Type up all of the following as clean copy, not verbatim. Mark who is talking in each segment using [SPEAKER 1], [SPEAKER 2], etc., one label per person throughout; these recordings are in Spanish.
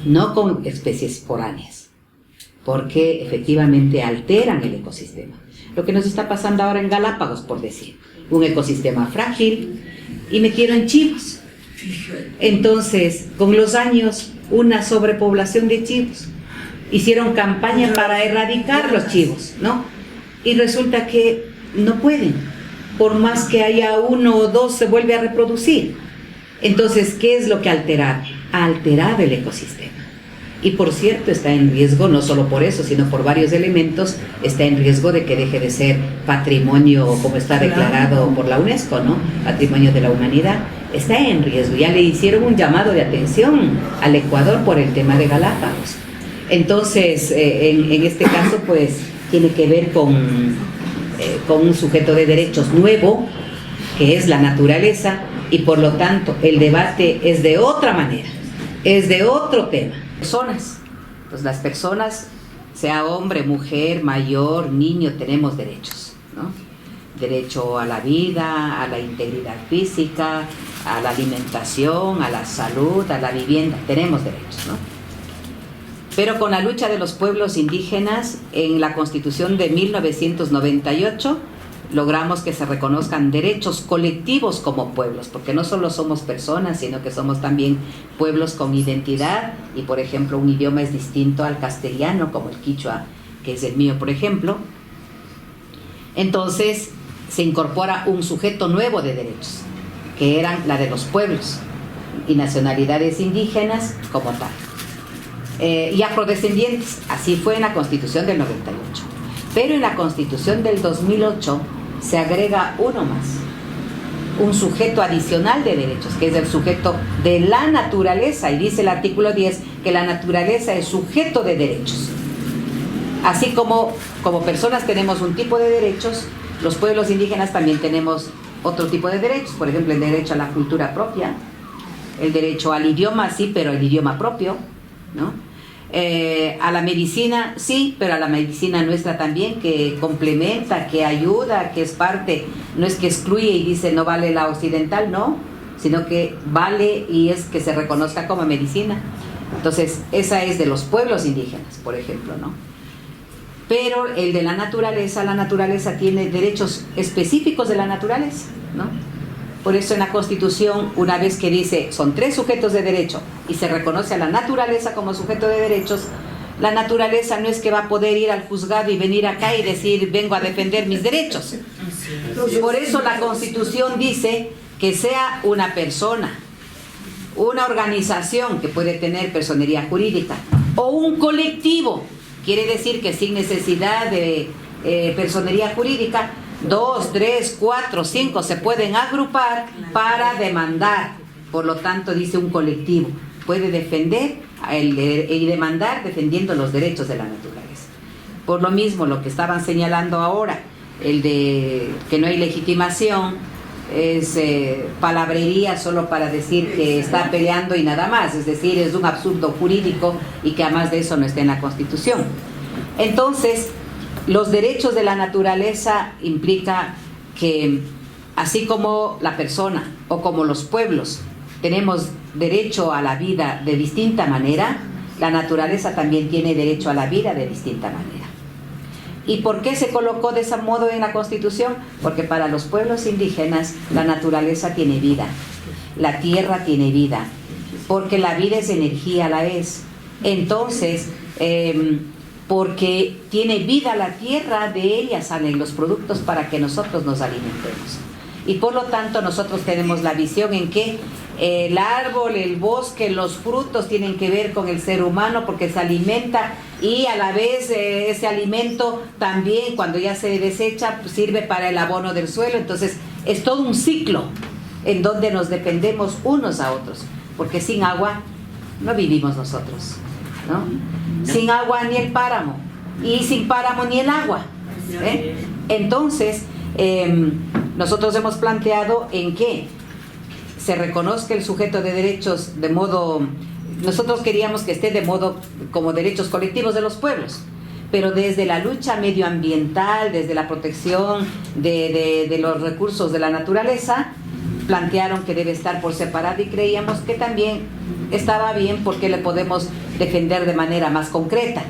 [SPEAKER 1] no con especies foráneas, porque efectivamente alteran el ecosistema. Lo que nos está pasando ahora en Galápagos, por decir, un ecosistema frágil, y metieron chivos. Entonces, con los años, una sobrepoblación de chivos. Hicieron campaña para erradicar los chivos, ¿no? Y resulta que no pueden. Por más que haya uno o dos, se vuelve a reproducir. Entonces, ¿qué es lo que altera? Ha alterado el ecosistema. Y por cierto, está en riesgo, no solo por eso, sino por varios elementos, está en riesgo de que deje de ser patrimonio, como está declarado por la UNESCO, ¿no? Patrimonio de la humanidad. Está en riesgo. Ya le hicieron un llamado de atención al Ecuador por el tema de Galápagos. Entonces, en este caso, pues, tiene que ver con un sujeto de derechos nuevo, que es la naturaleza, y por lo tanto, el debate es de otra manera, es de otro tema. Personas, pues las personas, sea hombre, mujer, mayor, niño, tenemos derechos, ¿no? Derecho a la vida, a la integridad física, a la alimentación, a la salud, a la vivienda, tenemos derechos, ¿no? Pero con la lucha de los pueblos indígenas, en la Constitución de 1998, logramos que se reconozcan derechos colectivos como pueblos, porque no solo somos personas, sino que somos también pueblos con identidad, y por ejemplo un idioma es distinto al castellano, como el quichua, que es el mío, por ejemplo. Entonces se incorpora un sujeto nuevo de derechos, que eran la de los pueblos y nacionalidades indígenas como tal. Y afrodescendientes, así fue en la Constitución del 98. Pero en la Constitución del 2008 se agrega uno más, un sujeto adicional de derechos, que es el sujeto de la naturaleza, y dice el artículo 10 que la naturaleza es sujeto de derechos. Así como personas tenemos un tipo de derechos, los pueblos indígenas también tenemos otro tipo de derechos, por ejemplo el derecho a la cultura propia, el derecho al idioma, sí, pero el idioma propio, ¿no? A la medicina, sí, pero a la medicina nuestra también, que complementa, que ayuda, que es parte, no es que excluye y dice no vale la occidental, no, sino que vale y es que se reconozca como medicina. Entonces, esa es de los pueblos indígenas, por ejemplo, ¿no? Pero el de la naturaleza tiene derechos específicos de la naturaleza, ¿no? Por eso en la Constitución, una vez que dice son 3 sujetos de derecho y se reconoce a la naturaleza como sujeto de derechos, la naturaleza no es que va a poder ir al juzgado y venir acá y decir vengo a defender mis derechos. Por eso la Constitución dice que sea una persona, una organización que puede tener personería jurídica o un colectivo, quiere decir que sin necesidad de personería jurídica, 2, 3, 4, 5 se pueden agrupar para demandar. Por lo tanto, dice un colectivo puede defender y demandar defendiendo los derechos de la naturaleza. Por lo mismo, lo que estaban señalando ahora, el de que no hay legitimación, es palabrería solo para decir que está peleando y nada más, es decir, es un absurdo jurídico y que además de eso no está en la Constitución. Entonces, los derechos de la naturaleza implica que así como la persona o como los pueblos tenemos derecho a la vida de distinta manera, la naturaleza también tiene derecho a la vida de distinta manera. ¿Y por qué se colocó de ese modo en la Constitución? Porque para los pueblos indígenas la naturaleza tiene vida, la tierra tiene vida, porque la vida es energía a la vez. Entonces, porque tiene vida la tierra, de ella salen los productos para que nosotros nos alimentemos. Y por lo tanto nosotros tenemos la visión en que el árbol, el bosque, los frutos tienen que ver con el ser humano porque se alimenta y a la vez ese alimento también cuando ya se desecha pues, sirve para el abono del suelo. Entonces es todo un ciclo en donde nos dependemos unos a otros, porque sin agua no vivimos nosotros, ¿no? Sin agua ni el páramo, y sin páramo ni el agua, ¿eh? Entonces nosotros hemos planteado en que se reconozca el sujeto de derechos de modo, nosotros queríamos que esté de modo como derechos colectivos de los pueblos, pero desde la lucha medioambiental, desde la protección de los recursos de la naturaleza, plantearon que debe estar por separado y creíamos que también estaba bien porque le podemos defender de manera más concreta.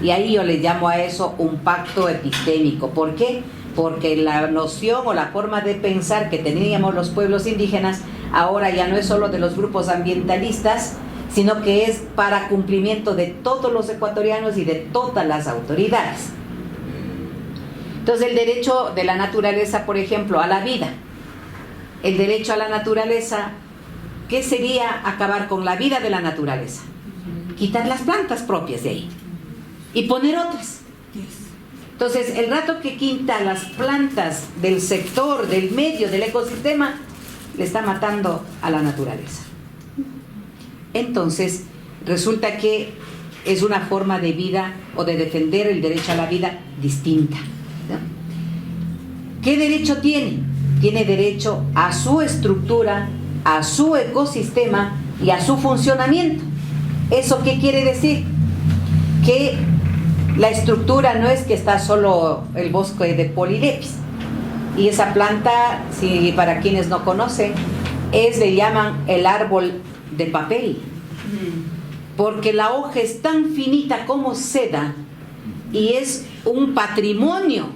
[SPEAKER 1] Y ahí yo le llamo a eso un pacto epistémico. ¿Por qué? Porque la noción o la forma de pensar que teníamos los pueblos indígenas ahora ya no es solo de los grupos ambientalistas, sino que es para cumplimiento de todos los ecuatorianos y de todas las autoridades. Entonces el derecho de la naturaleza, por ejemplo, a la vida, el derecho a la naturaleza, ¿qué sería acabar con la vida de la naturaleza? Quitar las plantas propias de ahí y poner otras. Entonces, el rato que quita las plantas del sector, del medio, del ecosistema, le está matando a la naturaleza. Entonces, resulta que es una forma de vida o de defender el derecho a la vida distinta, ¿no? ¿Qué derecho tiene? Tiene derecho a su estructura, a su ecosistema y a su funcionamiento. ¿Eso qué quiere decir? Que la estructura no es que está solo el bosque de Polilepis. Y esa planta, si para quienes no conocen, le llaman el árbol de papel. Porque la hoja es tan finita como seda y es un patrimonio,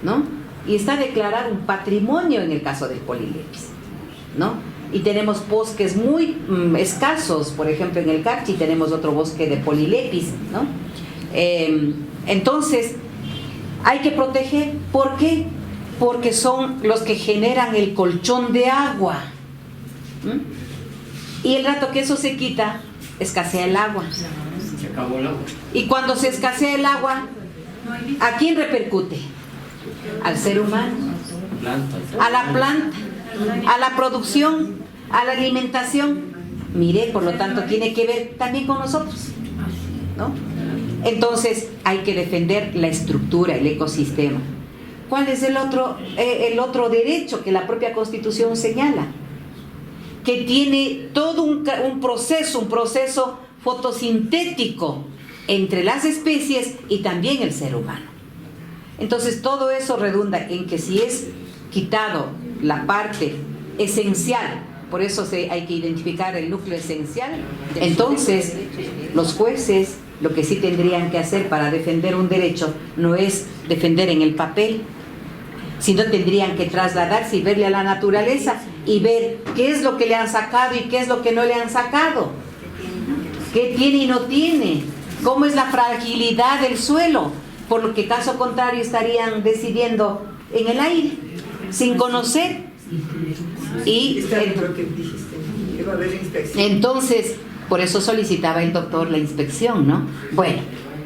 [SPEAKER 1] ¿no? Y está declarado un patrimonio en el caso del Polilepis, ¿no? Y tenemos bosques muy escasos, por ejemplo en el Carchi tenemos otro bosque de Polilepis, ¿no? Entonces hay que proteger. ¿Por qué? Porque son los que generan el colchón de agua. Y el rato que eso se quita, escasea el agua.
[SPEAKER 2] Se acabó el agua.
[SPEAKER 1] Y cuando se escasea el agua, ¿a quién repercute? Al ser humano, a la planta, a la producción, a la alimentación. Mire, por lo tanto, tiene que ver también con nosotros, ¿no? Entonces, hay que defender la estructura, el ecosistema. ¿Cuál es el otro derecho que la propia Constitución señala? Que tiene todo un proceso fotosintético entre las especies y también el ser humano. Entonces, todo eso redunda en que si es quitado la parte esencial, por eso hay que identificar el núcleo esencial, entonces los jueces lo que sí tendrían que hacer para defender un derecho no es defender en el papel, sino tendrían que trasladarse y verle a la naturaleza y ver qué es lo que le han sacado y qué es lo que no le han sacado, qué tiene y no tiene, cómo es la fragilidad del suelo, por lo que caso contrario estarían decidiendo en el aire, sin conocer. Y entonces, por eso solicitaba el doctor la inspección, ¿no? Bueno,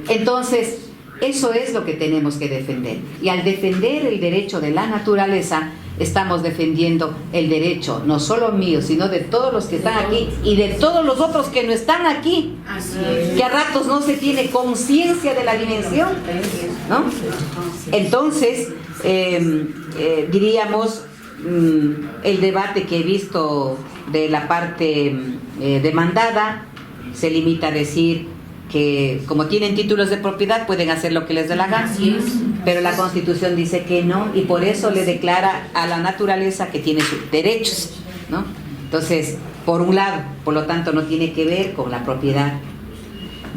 [SPEAKER 1] entonces, eso es lo que tenemos que defender. Y al defender el derecho de la naturaleza, estamos defendiendo el derecho, no solo mío, sino de todos los que están aquí y de todos los otros que no están aquí. Que a ratos no se tiene conciencia de la dimensión, ¿no? Entonces, diríamos, el debate que he visto de la parte demandada se limita a decir que como tienen títulos de propiedad pueden hacer lo que les dé la gana, pero la Constitución dice que no, y por eso le declara a la naturaleza que tiene sus derechos, ¿no? Entonces, por un lado, por lo tanto no tiene que ver con la propiedad.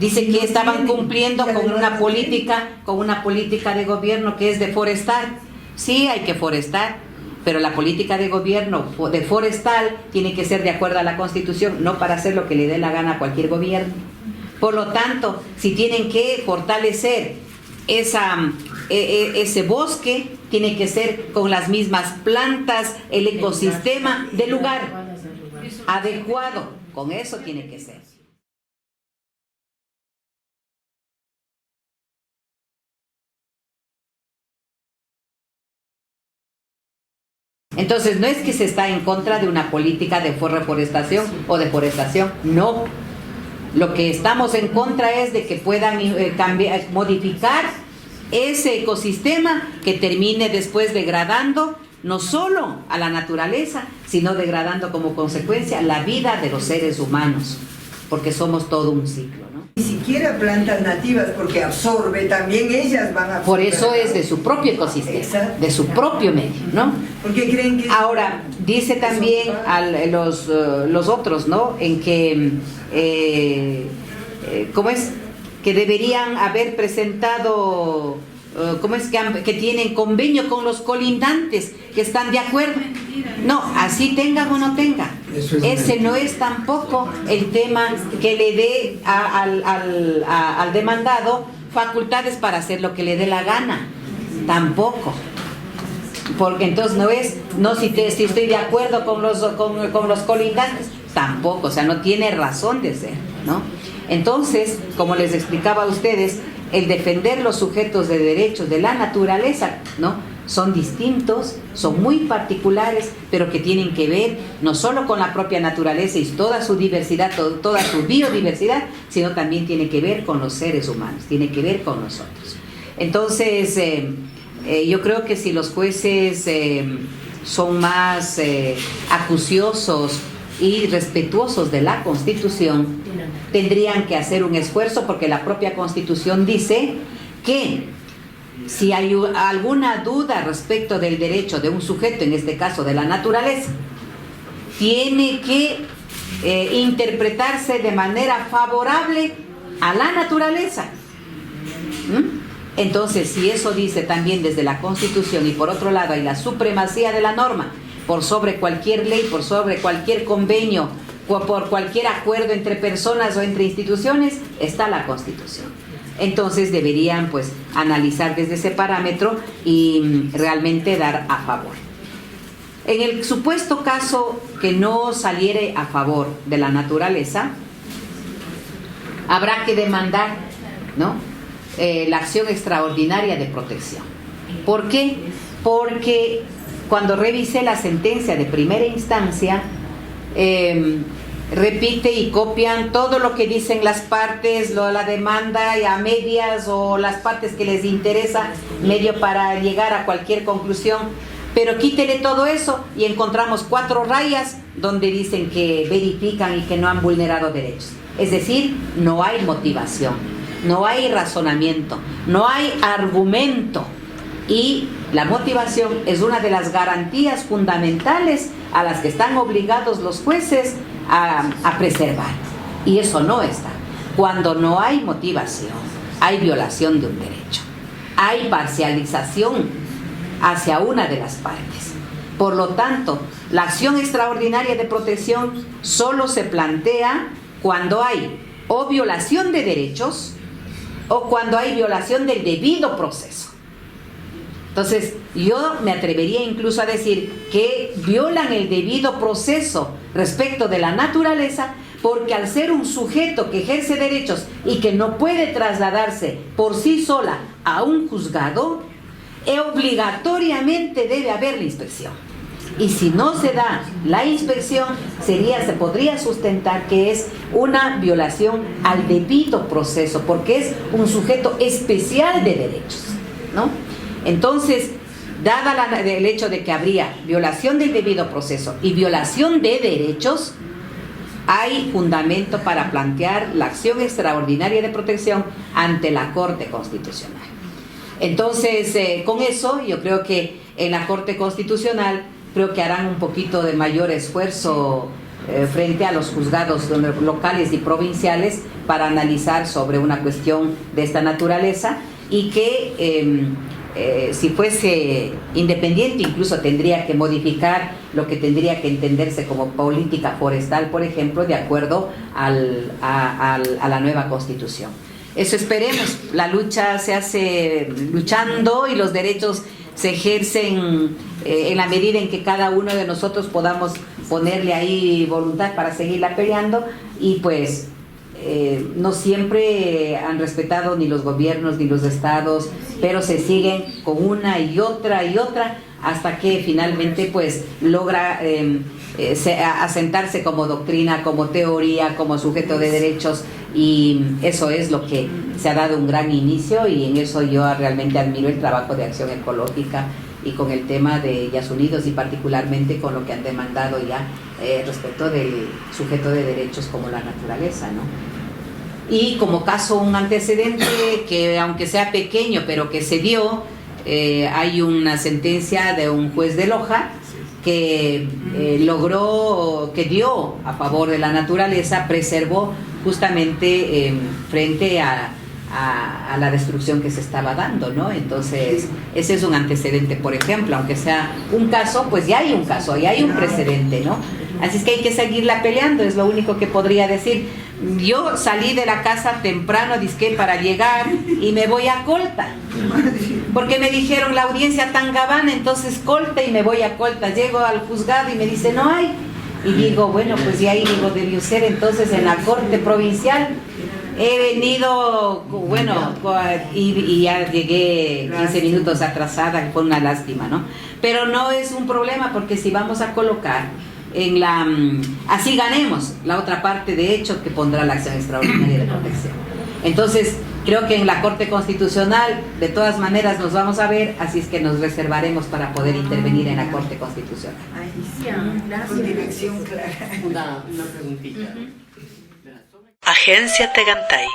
[SPEAKER 1] Dice que estaban cumpliendo con una política de gobierno que es de forestar. Sí, hay que forestar, pero la política de gobierno de forestal tiene que ser de acuerdo a la Constitución, no para hacer lo que le dé la gana a cualquier gobierno. Por lo tanto, si tienen que fortalecer ese bosque, tiene que ser con las mismas plantas, el ecosistema del lugar adecuado, con eso tiene que ser. Entonces, no es que se está en contra de una política de reforestación o deforestación, no. Lo que estamos en contra es de que puedan modificar ese ecosistema que termine después degradando no solo a la naturaleza, sino degradando como consecuencia la vida de los seres humanos, porque somos todo un ciclo, ¿no?
[SPEAKER 2] Ni siquiera plantas nativas, porque absorbe, también ellas van a absorber.
[SPEAKER 1] Por eso es de su propio ecosistema,
[SPEAKER 2] exacto,
[SPEAKER 1] de su propio medio, ¿no?
[SPEAKER 2] Porque creen que...
[SPEAKER 1] Ahora, dice también los otros, ¿no? En que, ¿cómo es? Que deberían haber presentado, ¿cómo es? Que tienen convenio con los colindantes, que están de acuerdo. No, así tengan o no tengan. Ese no es tampoco el tema que le dé al demandado facultades para hacer lo que le dé la gana. Tampoco. Porque entonces si estoy de acuerdo con los colindantes, tampoco, o sea, no tiene razón de ser, ¿no? Entonces, como les explicaba a ustedes, el defender los sujetos de derechos de la naturaleza, ¿no? Son distintos, son muy particulares, pero que tienen que ver no solo con la propia naturaleza y toda su diversidad, toda su biodiversidad, sino también tiene que ver con los seres humanos, tiene que ver con nosotros. Entonces, yo creo que si los jueces son más acuciosos y respetuosos de la Constitución, tendrían que hacer un esfuerzo, porque la propia Constitución dice que si hay alguna duda respecto del derecho de un sujeto, en este caso de la naturaleza, tiene que interpretarse de manera favorable a la naturaleza. Entonces, si eso dice también desde la Constitución, y por otro lado hay la supremacía de la norma por sobre cualquier ley, por sobre cualquier convenio, por cualquier acuerdo entre personas o entre instituciones, está la Constitución. Entonces deberían pues analizar desde ese parámetro y realmente dar a favor. En el supuesto caso que no saliere a favor de la naturaleza, habrá que demandar, ¿no? La acción extraordinaria de protección. ¿Por qué? Porque cuando revisé la sentencia de primera instancia, repite y copian todo lo que dicen las partes, la demanda y a medias, o las partes que les interesa medio para llegar a cualquier conclusión, pero quítele todo eso y encontramos 4 rayas donde dicen que verifican y que no han vulnerado derechos. Es decir, no hay motivación, no hay razonamiento, no hay argumento, y la motivación es una de las garantías fundamentales a las que están obligados los jueces a preservar, y eso no está. Cuando no hay motivación, hay violación de un derecho, hay parcialización hacia una de las partes. Por lo tanto, la acción extraordinaria de protección solo se plantea cuando hay o violación de derechos o cuando hay violación del debido proceso. Entonces, yo me atrevería incluso a decir que violan el debido proceso respecto de la naturaleza, porque al ser un sujeto que ejerce derechos y que no puede trasladarse por sí sola a un juzgado, obligatoriamente debe haber la inspección. Y si no se da la inspección, se podría sustentar que es una violación al debido proceso, porque es un sujeto especial de derechos, ¿no? Entonces, dada el hecho de que habría violación del debido proceso y violación de derechos, hay fundamento para plantear la acción extraordinaria de protección ante la Corte Constitucional. Entonces, con eso, yo creo que en la Corte Constitucional creo que harán un poquito de mayor esfuerzo frente a los juzgados locales y provinciales para analizar sobre una cuestión de esta naturaleza, y que si fuese independiente incluso tendría que modificar lo que tendría que entenderse como política forestal, por ejemplo, de acuerdo a la nueva Constitución. Eso esperemos. La lucha se hace luchando y los derechos se ejercen en la medida en que cada uno de nosotros podamos ponerle ahí voluntad para seguirla peleando, y pues no siempre han respetado ni los gobiernos ni los estados, pero se siguen con una y otra hasta que finalmente pues logra asentarse como doctrina, como teoría, como sujeto de derechos, y eso es lo que se ha dado un gran inicio, y en eso yo realmente admiro el trabajo de Acción Ecológica y con el tema de Ellas Unidos, y particularmente con lo que han demandado ya respecto del sujeto de derechos como la naturaleza, ¿no? Y como caso, un antecedente que aunque sea pequeño, pero que se dio, hay una sentencia de un juez de Loja que logró, que dio a favor de la naturaleza, preservó justamente frente a la destrucción que se estaba dando, ¿no? Entonces, ese es un antecedente, por ejemplo, aunque sea un caso, pues ya hay un caso, ya hay un precedente, ¿no? Así es que hay que seguirla peleando, es lo único que podría decir. Yo salí de la casa temprano, dizque para llegar, y me voy a Colta, porque me dijeron la audiencia Tangabana, entonces Colta, y me voy a Colta. Llego al juzgado y me dice no hay, y digo bueno, pues ya ahí digo debió ser entonces en la corte provincial. He venido, bueno, y ya llegué 15 minutos atrasada, fue una lástima, ¿no? Pero no es un problema, porque si vamos a colocar en la, así ganemos la otra parte de hecho que pondrá la acción extraordinaria de protección. Entonces, creo que en la Corte Constitucional, de todas maneras, nos vamos a ver, así es que nos reservaremos para poder intervenir en la Corte Constitucional.
[SPEAKER 2] Con dirección clara.
[SPEAKER 3] Una preguntita.
[SPEAKER 4] Agencia Tegantay.